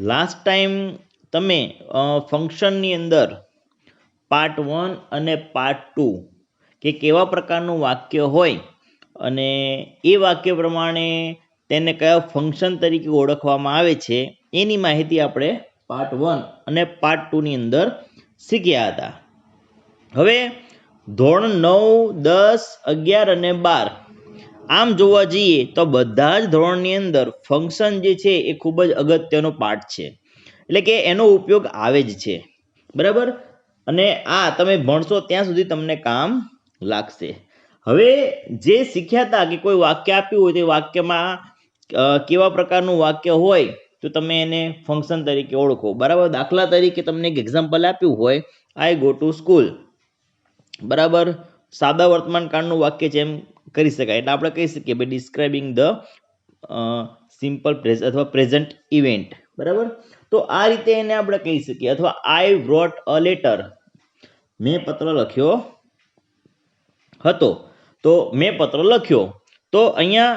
Last time તમે ફંક્શનની અંદર પાર્ટ 1 અને પાર્ટ 2 કે કેવા પ્રકારનું વાક્ય હોય અને એ વાક્ય પ્રમાણે તેને કયા ફંક્શન તરીકે ઓળખવામાં આવે છે એની માહિતી આપણે પાર્ટ 1 અને પાર્ટ 2 ની અંદર શીખ્યા હતા. હવે ધોરણ 9, 10, 11 અને 12 આમ જોવા જઈએ તો બધા જ ધોરણની અંદર ફંક્શન જે છે એ ખૂબ જ અગત્યનો પાર્ટ છે, એટલે કે એનો ઉપયોગ આવે જ છે, બરાબર. અને આ તમે ભણશો ત્યાં સુધી તમને કામ લાગશે. હવે જે શીખ્યા હતા કે કોઈ વાક્ય આપ્યું હોય તે વાક્યમાં કેવા પ્રકારનું વાક્ય હોય તો તમે એને ફંક્શન તરીકે ઓળખો, બરાબર. દાખલા તરીકે તમને એક એક્ઝામ્પલ આપ્યું હોય, આઈ ગો ટુ સ્કૂલ, બરાબર. સાદા વર્તમાન કાળનું વાક્ય છે એમ કરી શકાય, એટલે આપણે કહી શકીએ ભાઈ ડિસ્ક્રાઇબિંગ ધ સિમ્પલ પ્રેઝન્ટ અથવા પ્રેઝન્ટ ઇવેન્ટ, બરાબર. તો આ રીતે એને આપણે કહી શકીએ. અથવા આઈ રોટ અ લેટર, મેં પત્ર લખ્યો હતો, તો મેં પત્ર લખ્યો. તો અહીંયા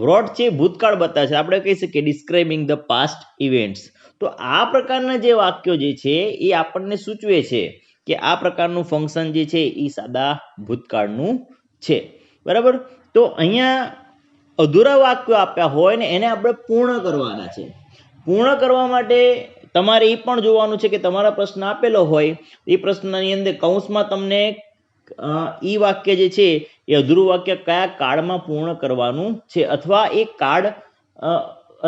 રોટ છે ભૂતકાળ બતાવે છે, આપણે કહી શકીએ ડિસ્ક્રાઇબિંગ ધ પાસ્ટ ઇવેન્ટ્સ. તો આ પ્રકારના જે વાક્યો જે છે એ આપણને સૂચવે છે કે આ પ્રકારનું ફંક્શન જે છે એ સાદા ભૂતકાળનું છે, બરાબર. તો અહીંયા અધૂરા વાક્યો આપ્યા હોય ને એને આપણે પૂર્ણ કરવાના છે. પૂર્ણ કરવા માટે તમારે એ પણ જોવાનું છે કે તમારા પ્રશ્ન આપેલો હોય એ પ્રશ્નની અંદર કૌંસમાં તમને ઈ વાક્ય જે છે એ અધૂરું વાક્ય કયા કાળમાં પૂર્ણ કરવાનું છે, અથવા એ કાળ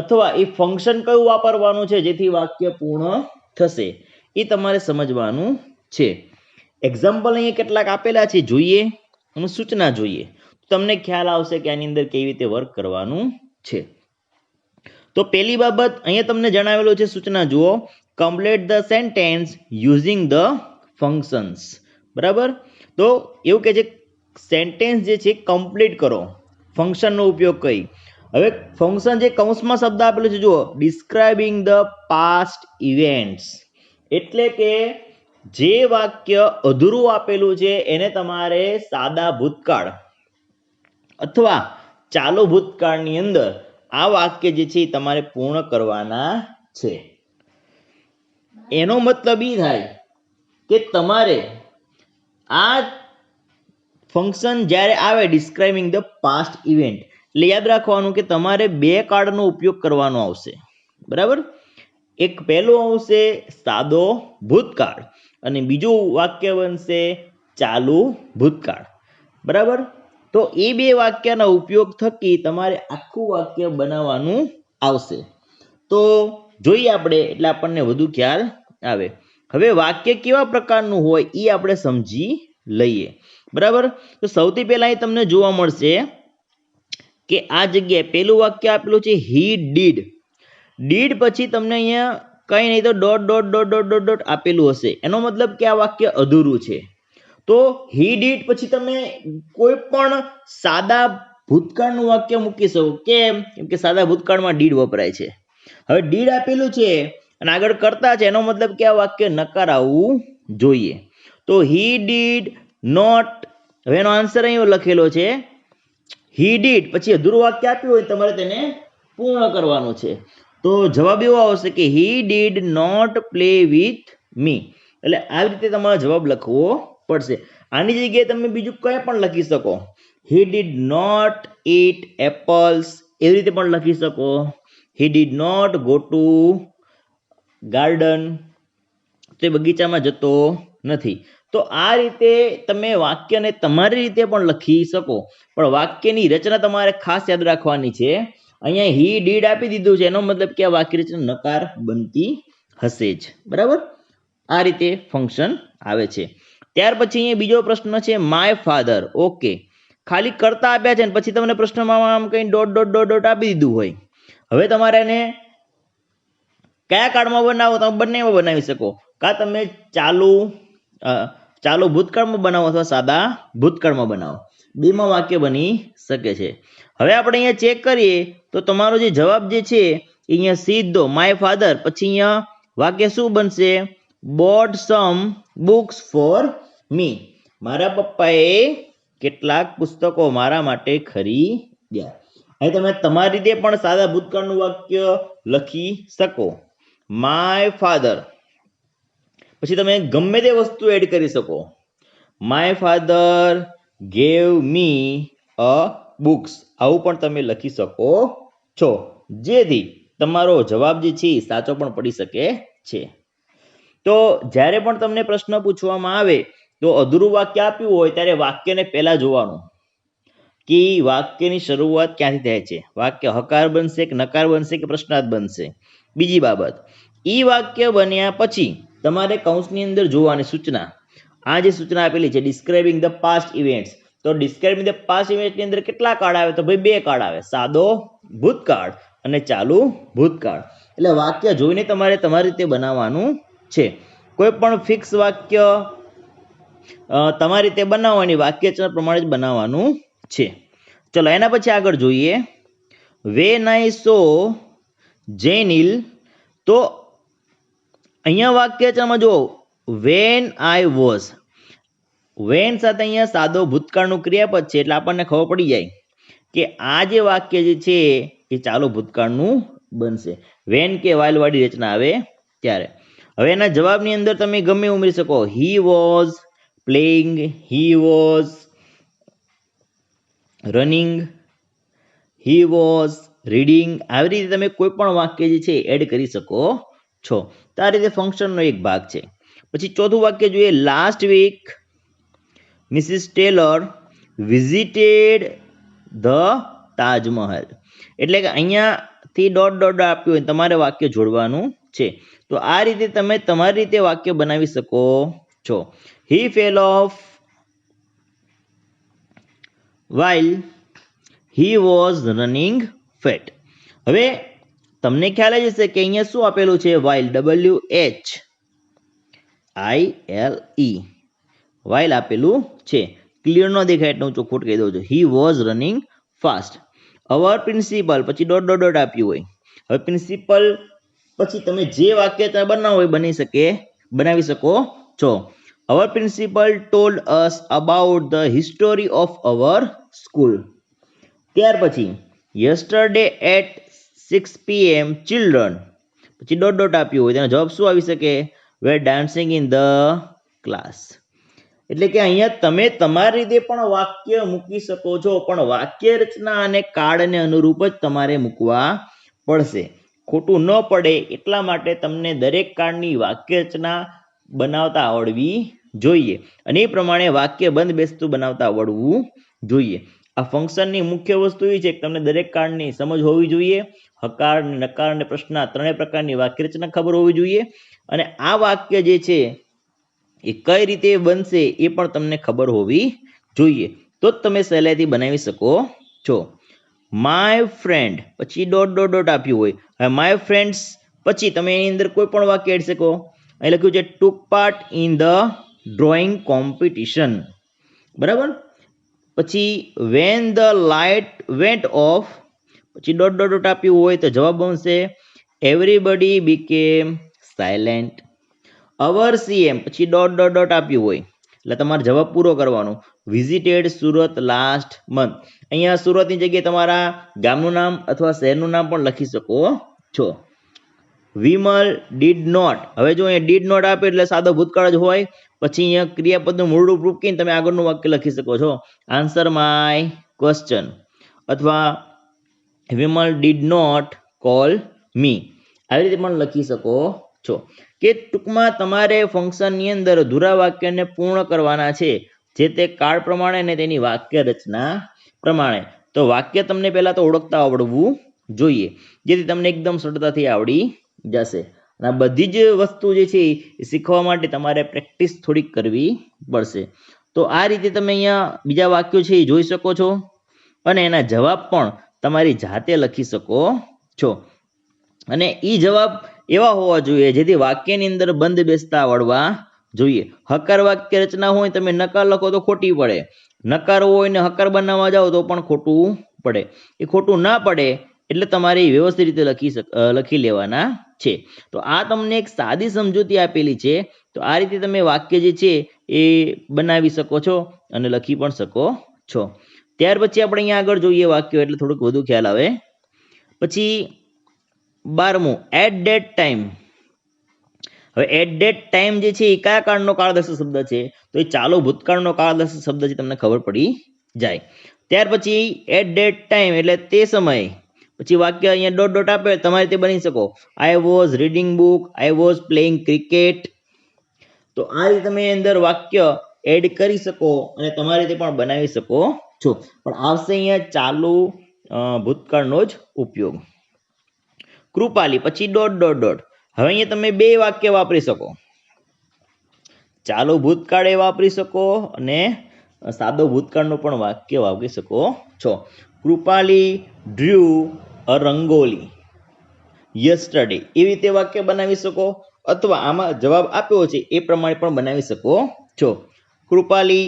અથવા એ ફંક્શન કયું વાપરવાનું છે જેથી વાક્ય પૂર્ણ થશે, એ તમારે સમજવાનું છે. એક્ઝામ્પલ અહીંયા કેટલાક આપેલા છે, જોઈએ અને સૂચના જોઈએ, તમને ખ્યાલ આવશે કે આની અંદર કેવી રીતે વર્ક કરવાનું છે. તો પહેલી બાબત અહીંયા તમને જણાવેલું છે, સૂચના જુઓ, complete the sentence using the functions, બરાબર. તો એવું કે છે સેન્ટેન્સ જે છે કમ્પ્લીટ કરો ફંક્શનનો ઉપયોગ કરી. હવે ફંક્શન જે કૌંસમાં શબ્દ આપેલો છે જુઓ, ડિસ્ક્રાઇબિંગ ધ પાસ્ટ ઇવેન્ટ્સ, એટલે કે જે વાક્ય અધૂરું આપેલું છે એને તમારે સાદા ભૂતકાળ અથવા ચાલુ ભૂતકાળની અંદર આ વાક્ય જે છે તમારે પૂર્ણ કરવાના છે. એનો મતલબ એ થાય કે તમારે આ ફંક્શન જ્યારે આવે ડિસ્ક્રાઇબિંગ ધ પાસ્ટ ઇવેન્ટ, એટલે યાદ રાખવાનું કે તમારે બે કાળનો ઉપયોગ કરવાનો આવશે, બરાબર. એક પહેલું આવશે સાદો ભૂતકાળ અને બીજું વાક્ય બનશે ચાલુ ભૂતકાળ, બરાબર. તો એ બે વાક્યના ઉપયોગ થકી તમારે આખું વાક્ય બનાવવાનું આવશે. તો જોઈએ આપણે એટલે આપણને વધુ ખ્યાલ આવે. હવે વાક્ય કેવા પ્રકારનું હોય એ આપણે સમજી લઈએ, બરાબર. તો સૌથી પહેલા અહીં તમને જોવા મળશે કે આ જગ્યાએ પહેલું વાક્ય આપેલું છે હી ડીડ. ડીડ પછી તમને અહીંયા કઈ નહીં તો dot dot dot dot dot dot આપેલું હશે, એનો મતલબ કે આ વાક્ય અધૂરું છે. તો હી ડીડ પછી તમે કોઈ પણ સાદા ભૂતકાળનું વાક્ય મૂકી શકો, કેમ કે સાદા ભૂતકાળમાં ડીડ વપરાય છે. હવે ડીડ આપેલું છે અને આગળ કરતા છે, એનો મતલબ કે આ વાક્ય નકાર આવવું જોઈએ. તો હી ડીડ નોટ, હવે એનો આન્સર અહીં લખેલો છે હી ડીડ પછી અધૂરું વાક્ય આપ્યું હોય તમારે તેને પૂર્ણ કરવાનું છે. તો જવાબ એવો આવશે કે he did not play with me, એટલે આવી રીતે તમારે જવાબ લખવો પડશે. આની જગ્યાએ તમે બીજું કંઈ પણ લખી શકો, he did not eat apples, એવી રીતે પણ લખી શકો. He did not go to garden, તે બગીચામાં જતો નથી. તો આ રીતે તમે વાક્યને તમારી રીતે પણ લખી શકો, પણ વાક્યની રચના તમારે ખાસ યાદ રાખવાની છે. અહીંયા હી ડીડ આપી દીધું છે, એનો મતલબ કે આ વાક્ય રચના નકાર બનતી હશે જ, બરાબર. આ રીતે ફંક્શન આવે છે. ત્યાર પછી અહીંયા બીજો પ્રશ્ન છે માય ફાધર. ઓકે, ખાલી કરતા આપ્યા છે ને પછી તમને પ્રશ્નમાં આમ કઈ ડોટ ડોટ ડોટ ડોટ આપી દીધું હોય. હવે તમારે એને કયા કાળમાં બનાવો, તમે બંનેમાં બનાવી શકો, કાં તમે ચાલુ ભૂતકાળમાં બનાવો અથવા સાદા ભૂતકાળમાં બનાવો, બેમાં વાક્ય બની શકે છે. હવે આપણે અહીંયા ચેક કરીએ તો તમારો જે જવાબ જે છે અહીંયા સીધો માય ફાધર પછી અહીંયા વાક્ય શું બનશે, bought some books for me, મારા પપ્પાએ કેટલાક પુસ્તકો મારા માટે ખરીદ્યા. હવે તમે તમારી રીતે પણ સાદા ભૂતકાળનું વાક્ય લખી શકો. માય ફાધર, પછી તમે ગમે તે વસ્તુ એડ કરી શકો. My father gave me a books, આવું પણ તમે લખી શકો છો, જેથી તમારો જવાબ જે છે એ સાચો પણ પડી શકે છે. તો જ્યારે પણ તમને પ્રશ્ન પૂછવામાં આવે તો અધૂરું વાક્ય આપ્યું હોય ત્યારે વાક્યને પહેલા જોવાનું કે વાક્યની શરૂઆત ક્યાંથી થાય છે. વાક્ય હકાર બનશે કે નકાર બનશે કે પ્રશ્નાર્થ બનશે. બીજી બાબત, ઈ વાક્ય બન્યા પછી તમારે કૌંસની અંદર જોવાની સૂચના, આ જે સૂચના આપેલી છે ડિસ્ક્રાઇબિંગ ધ પાસ્ટ ઇવેન્ટ્સ, તો ડિસ્ક્રાઇબિંગ ધ પાસ્ટ ઇવેન્ટની અંદર કેટલા કાર્ડ આવે? તો ભાઈ 2 કાર્ડ આવે, સાદો ભૂતકાળ અને ચાલુ ભૂતકાળ. એટલે વાક્ય જોઈને તમારે તમારી રીતે બનાવવાનું છે. કોઈ પણ ફિક્સ વાક્ય તમારી રીતે બનાવવાની, વાક્યરચના પ્રમાણે જ બનાવવાનું છે. ચલો એના પછી આગળ જોઈએ. વેન આઈ સો જેનિલ, તો અહીંયા વાક્યરચનામાં જો વેન આઈ વોઝ, વેન સાથે અહીંયા સાદો ભૂતકાળનું ક્રિયાપદ છે એટલે આપણને ખબર પડી જાય કે આ જે વાક્ય જે છે એ ચાલુ ભૂતકાળનું બનશે. વેન કે વાઇલ વાળી રચના આવે ત્યારે. હવે એના જવાબની અંદર તમે ગમે ઉમેરી શકો. He was playing, he was running, he was reading, આવી રીતે તમે કોઈ પણ વાક્ય જે છે એડ કરી શકો છો. તો આ રીતે ફંક્શનનો એક ભાગ છે. પછી ચોથું વાક્ય જોઈએ. Last week Mrs Taylor visited the Taj Mahal, એટલે કે અહીંયાથી ડોટ ડોટ આપ્યું હોય તમારે વાક્ય જોડવાનું છે. તો આ રીતે તમે તમારી રીતે વાક્ય બનાવી શકો છો. He fell of while he was running fat. હવે તમને ખ્યાલ જ હશે કે અહીંયા શું આપેલું છે? while, WHILE, while આપેલું છે. ક્લિયર ન દેખાય એટલે હું ચોખ્ખું કહી દઉં છું. he was running fast. our principal, પછી ડોટ ડોટ ડોટ આપ્યું હોય. હવે પ્રિન્સિપલ પછી તમે જે વાક્ય બનાવો હોય બનાવી શકો છો. our principal told us about the history of our school. ત્યાર પછી yesterday at 6 PM children, પછી ડોટ ડોટ આપ્યું હોય તેનો જવાબ શું આવી શકે? were dancing in the class. એટલે કે અહીંયા તમે તમારી રીતે પણ વાક્ય મૂકી શકો છો, પણ વાક્ય રચના અને કાળને અનુરૂપ જ તમારે મૂકવા પડશે. ખોટું ન પડે એટલા માટે તમને દરેક કાળની વાક્ય રચના બનાવતા આવડવી જોઈએ અને એ પ્રમાણે વાક્ય બંધ બેસતું બનાવતા આવડવું જોઈએ. આ ફંક્શનની મુખ્ય વસ્તુ એ છે કે તમને દરેક કાળની સમજ હોવી જોઈએ. હકાર, નકાર અને પ્રશ્ન ત્રણેય પ્રકારની વાક્ય રચના ખબર હોવી જોઈએ અને આ વાક્ય જે છે એ કઈ રીતે બનશે એ પણ તમને ખબર હોવી જોઈએ, તો જ તમે સહેલાઈથી બનાવી શકો છો. માય ફ્રેન્ડ, પછી ડોટ ડોટ ડોટ આપ્યું હોય. હવે માય ફ્રેન્ડ્સ પછી તમે એની અંદર કોઈ પણ વાક્ય એડ શકો. અહીં લખ્યું છે took part in the drawing competition, બરાબર. પછી when the light went off, પછી ડોટ ડોટ ડોટ આપ્યું હોય તો જવાબ બનશે everybody became silent. Our CM, પછી ડોટ ડોટ ડોટ આપ્યું હોય એટલે તમારે જવાબ પૂરો કરવાનો. વિઝિટેડ સુરત લાસ્ટ મંથ, અહીંયા સુરતની જગ્યાએ તમારા ગામનું નામ અથવા શહેરનું નામ પણ લખી શકો છો. વિમલ ડીડ નોટ, હવે જો અહીંયા ડીડ નોટ આપે એટલે સાદો ભૂતકાળ જ હોય. પછી અહીંયા ક્રિયાપદનું મૂળરૂપ મૂકીને તમે આગળનું વાક્ય લખી શકો છો. આન્સર માય ક્વેશ્ચન, અથવા Vimal did not call me, આવી રીતે પણ લખી શકો છો. કે ટૂંકમાં તમારે ફંક્શનની અંદર અધૂરા વાક્યને પૂર્ણ કરવાના છે જે તે કાળ પ્રમાણે અને તેની વાક્ય રચના પ્રમાણે. તો વાક્ય તમને પહેલા તો ઓળખતા આવડવું જોઈએ જેથી તમને એકદમ સરળતાથી આવડી જશે. અને આ બધી જ વસ્તુ જે છે એ શીખવા માટે તમારે પ્રેક્ટિસ થોડીક કરવી પડશે. તો આ રીતે તમે અહીંયા બીજા વાક્યો છે એ જોઈ શકો છો અને એના જવાબ પણ તમારી જાતે લખી શકો છો. અને એ જવાબ એવા હોવા જોઈએ જેથી વાક્યની અંદર બંધ બેસતા આવડવા જોઈએ. હકાર વાક્ય રચના હોય તમે નકાર લખો તો ખોટી પડે, નકાર હોય ને હકાર બનાવવા જાઓ તો પણ ખોટું પડે. એ ખોટું ના પડે એટલે તમારે વ્યવસ્થિત રીતે લખી લેવાના છે. તો આ તમને એક સાદી સમજૂતી આપેલી છે. તો આ રીતે તમે વાક્ય જે છે એ બનાવી શકો છો અને લખી પણ શકો છો. ત્યાર પછી આપણે અહીંયા આગળ જોઈએ વાક્યો એટલે થોડુંક વધુ ખ્યાલ આવે. પછી 12મું, એટ ધેટ ટાઈમ, હવે એટ ધેટ ટાઈમ જે છે એ કયા કાળનો કાળદર્શક શબ્દ છે? તો એ ચાલુ ભૂતકાળનો કાળદર્શક શબ્દ છે, તમને ખબર પડી જાય. ત્યાર પછી એટ ધેટ ટાઈમ એટલે તે સમયે, પછી વાક્ય અહીંયા ડોટ ડોટ આપે, તમારે તે બની શકો. આઈ was reading book, I was playing cricket. તો આ રીતે તમે અંદર વાક્ય એડ કરી શકો અને તમારી રીતે પણ બનાવી શકો છો. પણ આવશે અહીંયા ચાલુ ભૂતકાળનો જ ઉપયોગ. કૃપાલી પછી ડોટ ડોટ ડોટ. હવે અહીંયા તમે બે વાક્ય વાપરી શકો. ચાલુ ભૂતકાળે વાપરી શકો અને સાદો ભૂતકાળનું પણ વાક્ય વાપરી શકો છો. Krupali drew a rangoli yesterday, એવી રીતે વાક્ય બનાવી શકો, અથવા આમાં જવાબ આપ્યો છે એ પ્રમાણે પણ બનાવી શકો છો. Krupali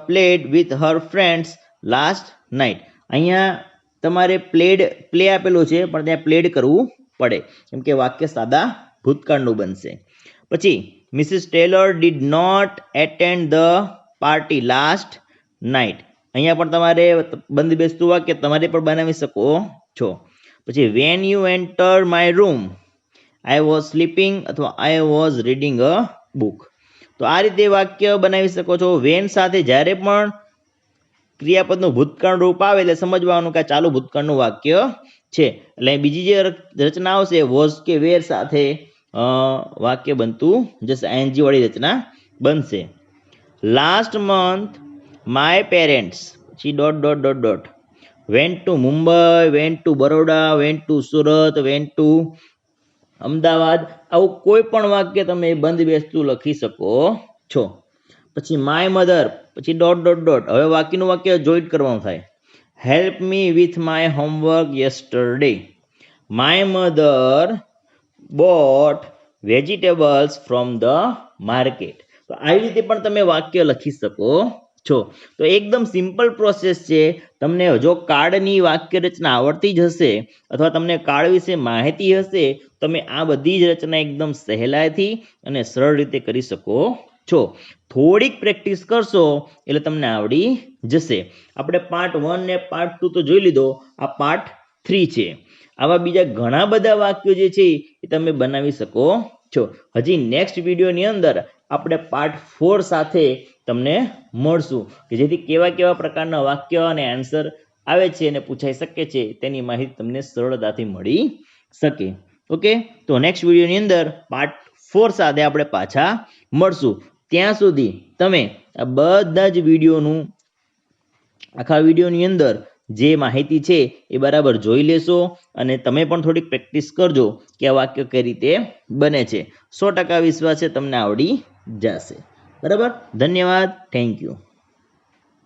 played with her friends last night. અહીંયા તમારે પ્લે આપેલું છે પણ ત્યાં પ્લેડ કરવું પડે, કેમ કે વાક્ય સાદા ભૂતકાળનું બનશે. પછી Mrs Taylor did not attend the party last night. અહીંયા પણ તમારે બંધબેસતું વાક્ય તમારે પણ બનાવી શકો છો. પછી when you enter my room I was sleeping અથવા I was reading a book. તો આ રીતે વાક્ય બનાવી શકો છો. વેન સાથે જ્યારે પણ ક્રિયાપદનું ભૂતકાળ રૂપ આવે એટલે સમજવાનું કે આ ચાલુ ભૂતકાળનું વાક્ય છે. એટલે બીજી જે રચના આવશે વોઝ કે વેર સાથે વાક્ય બનતું જશે, આઈએનજી વાળી રચના બનશે. લાસ્ટ મંથ માય પેરેન્ટ્સ પછી dot dot dot dot went to Mumbai, went to Baroda, went to Surat, went to Ahmedabad. આવું કોઈ પણ વાક્ય તમે બંધ બેસતું લખી શકો છો. પછી માય મધર પછી ડોટ ડોટ ડોટ. હવે વાક્યનું વાક્ય જોઈન્ટ કરવાનું થાય. Help me with my homework yesterday. My mother boat vegetables from the market. તો આવી રીતે પણ તમે વાક્ય લખી શકો છો. તો એકદમ સિમ્પલ પ્રોસેસ છે. તમને જો કાર્ડની વાક્ય રચના આવડતી જ હશે અથવા તમને કાર્ડ વિશે માહિતી હશે, તમે આ બધી જ રચના એકદમ સહેલાઈથી અને સરળ રીતે કરી શકો છો. થોડીક પ્રેક્ટિસ કરશો એટલે તમને આવડી જશે. આપણે પાર્ટ 1 ને પાર્ટ 2 તો જોઈ લીધો, આ પાર્ટ 3 છે. આવા બીજા ઘણા બધા વાક્યો જે છે એ તમે બનાવી શકો છો. હજી નેક્સ્ટ વિડીયોની અંદર આપણે પાર્ટ 4 સાથે તમને મળશું કે જેથી કેવા કેવા પ્રકારના વાક્ય અને આન્સર આવે છે અને પૂછાઈ શકે છે તેની માહિતી તમને સરળતાથી મળી શકે. ઓકે, તો નેક્સ્ટ વિડીયોની અંદર પાર્ટ 4 સાથે આપણે પાછા મળશું. ત્યાં સુધી તમે આ બધા જ વિડીયોનું આખા વિડીયોની અંદર જે માહિતી છે એ બરાબર જોઈ લેશો અને તમે પણ થોડીક પ્રેક્ટિસ કરજો કે આ વાક્ય કઈ રીતે બને છે. 100% વિશ્વાસ છે તમને આવડી જશે. બરાબર, ધન્યવાદ, થેન્ક યુ.